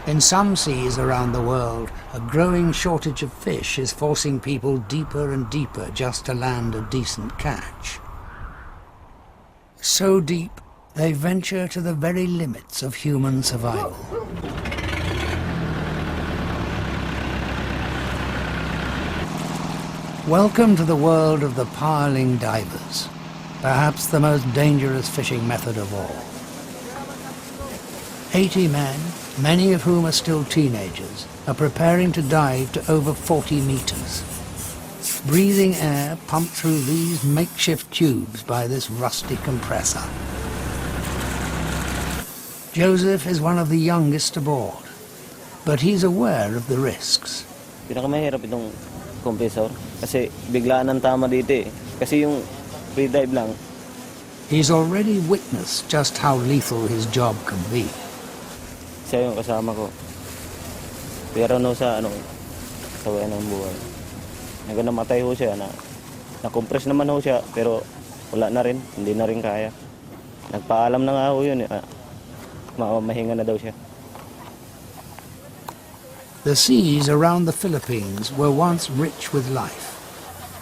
In some seas around the world, a growing shortage of fish is forcing people deeper and deeper just to land a decent catch. So deep, they venture to the very limits of human survival. Welcome to the world of the piling divers, perhaps the most dangerous fishing method of all. 80 men, many of whom are still teenagers, are preparing to dive to over 40 meters. Breathing air pumped through these makeshift tubes by this rusty compressor. Joseph is one of the youngest aboard, but he's aware of the risks. Pinakamahirap itong compressor kasi biglaan ang tama dito eh. Kasi yung free dive lang. He's already witnessed just how lethal his job can be. Siya yung kasama ko. Pero no sa sawayan ng buhay. Namatay ho siya na-compress naman ho siya pero wala na rin, hindi na rin kaya. Nagpaalam na nga ho yun mahinga na daw siya. The seas around the Philippines were once rich with life,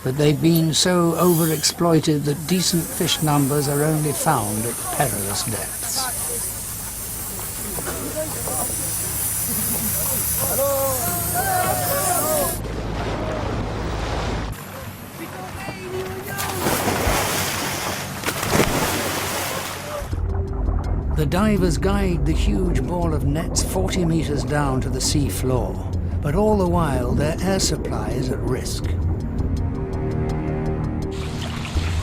but they've been so overexploited that decent fish numbers are only found at perilous depths. The divers guide the huge ball of nets 40 meters down to the sea floor, but all the while their air supply is at risk.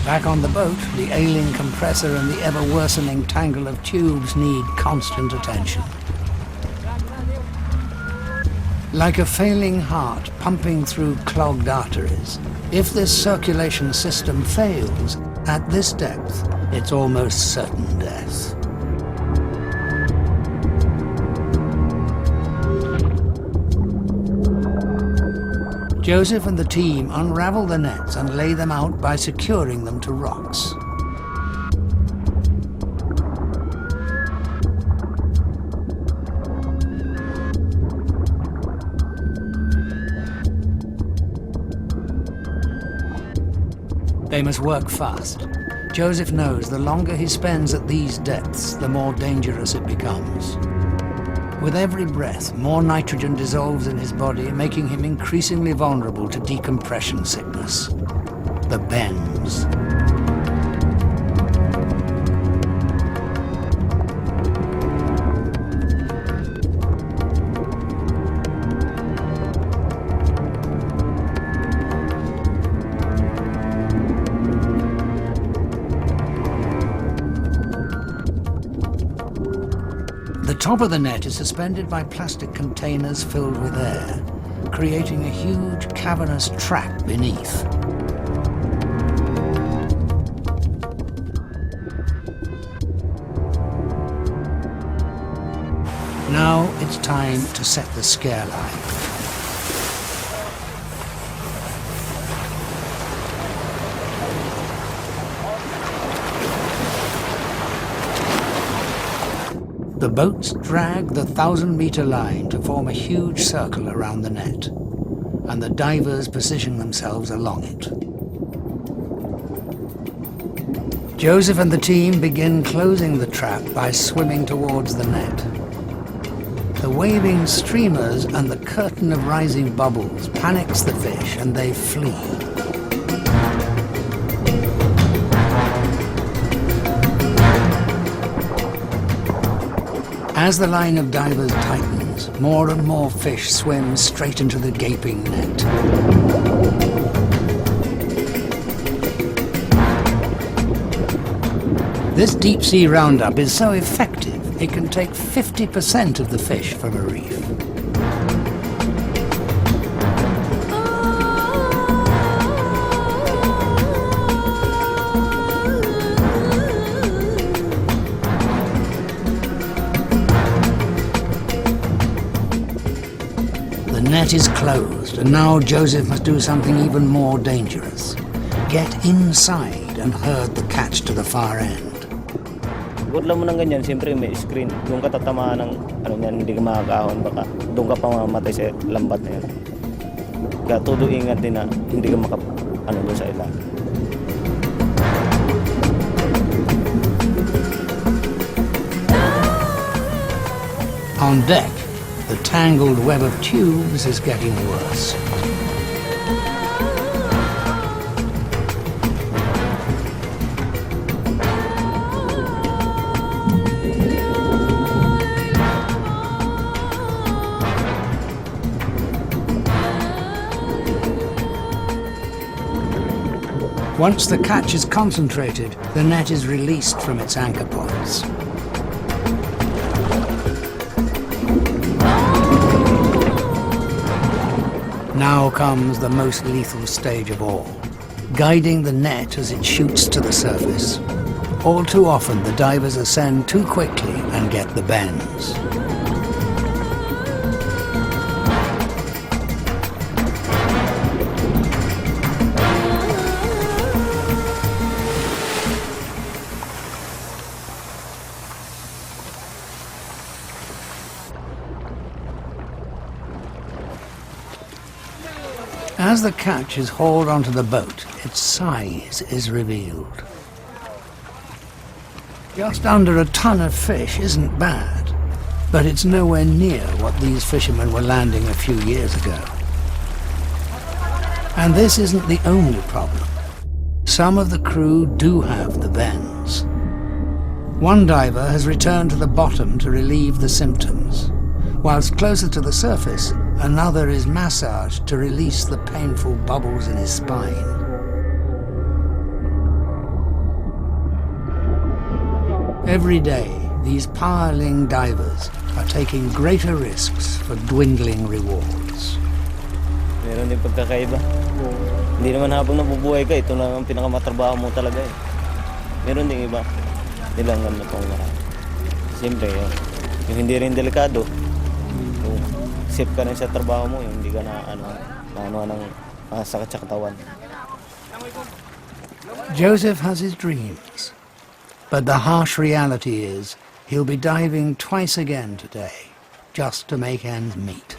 Back on the boat, the ailing compressor and the ever-worsening tangle of tubes need constant attention. Like a failing heart pumping through clogged arteries, if this circulation system fails, at this depth, it's almost certain death. Joseph and the team unravel the nets and lay them out by securing them to rocks. They must work fast. Joseph knows the longer he spends at these depths, the more dangerous it becomes. With every breath, more nitrogen dissolves in his body, making him increasingly vulnerable to decompression sickness. The bends. The top of the net is suspended by plastic containers filled with air, creating a huge cavernous trap beneath. Now it's time to set the scare line. The boats drag the 1,000-meter line to form a huge circle around the net, and the divers position themselves along it. Joseph and the team begin closing the trap by swimming towards the net. The waving streamers and the curtain of rising bubbles panics the fish and they flee. As the line of divers tightens, more and more fish swim straight into the gaping net. This deep-sea roundup is so effective, it can take 50% of the fish from a reef. The net is closed, and now Joseph must do something even more dangerous. Get inside and herd the catch to the far end. Pag-udlan mo ng ganyan, siyempre may screen. Doon ka tatamaan ng ano yan, hindi ka makakahon. Baka doon ka pa mamamatay sa lambat na yan. Kaya todo ingat din na hindi ka doon sa ilalim. On deck, the tangled web of tubes is getting worse. Once the catch is concentrated, the net is released from its anchor points. Now comes the most lethal stage of all, guiding the net as it shoots to the surface. All too often, the divers ascend too quickly and get the bends. As the catch is hauled onto the boat, its size is revealed. Just under a ton of fish isn't bad, but it's nowhere near what these fishermen were landing a few years ago. And this isn't the only problem. Some of the crew do have the bends. One diver has returned to the bottom to relieve the symptoms, whilst closer to the surface, another is massaged to release the painful bubbles in his spine. Every day, these powerling divers are taking greater risks for dwindling rewards. Meron din pagkakaiba. Hindi naman habang nabubuhay ka, ito lang ang pinakamatrabaho mo talaga eh. Meron din iba, nilangan na pang marami. Siyempre, yung hindi rin delikado, safe ka rin sa trabaho mo, yung hindi ka na ng sakit sa katawan. Joseph has his dreams, but the harsh reality is he'll be diving twice again today, just to make ends meet.